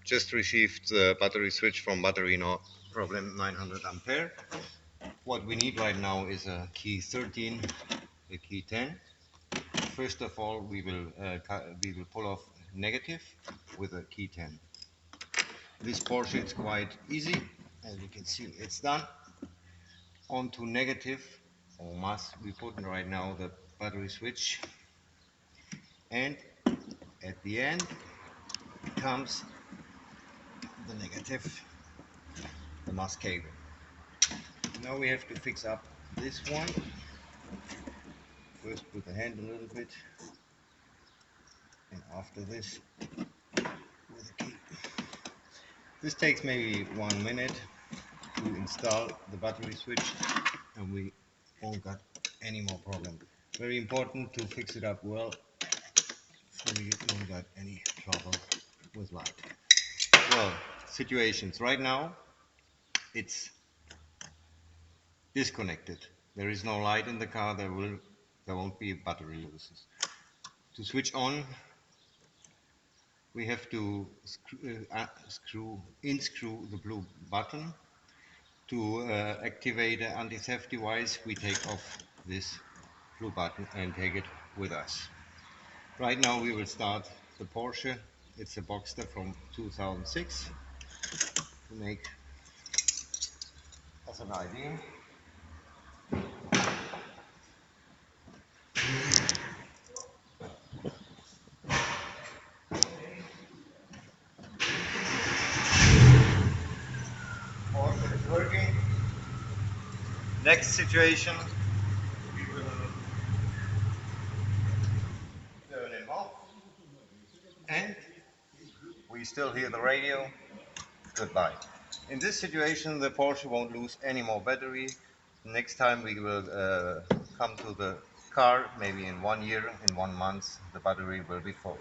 just received the battery switch from battery no problem 900 ampere. What we need right now is a key 13, a key 10. First of all, we will pull off negative with a key 10. This portion is quite easy, as you can see. It's done. Onto negative, or must we put right now the battery switch, and at the end comes the negative, the mask cable. Now we have to fix up this one. First put the hand a little bit, and after this with a key. This takes maybe 1 minute to install the battery switch, and we won't got any more problem. Very important to fix it up well so you don't got any trouble with light. Well, situations right now it's disconnected. There is no light in the car. There won't be battery losses. To switch on, we have to unscrew the blue button. To activate the anti-theft device, we take off this blue button and take it with us. Right now we will start the Porsche. It's a Boxster from 2006 to make as an idea. Porsche is working. Next situation, we will turn him off, and we still hear the radio. Goodbye. In this situation, the Porsche won't lose any more battery. Next time we will come to the car, maybe in 1 year, in 1 month, the battery will be full.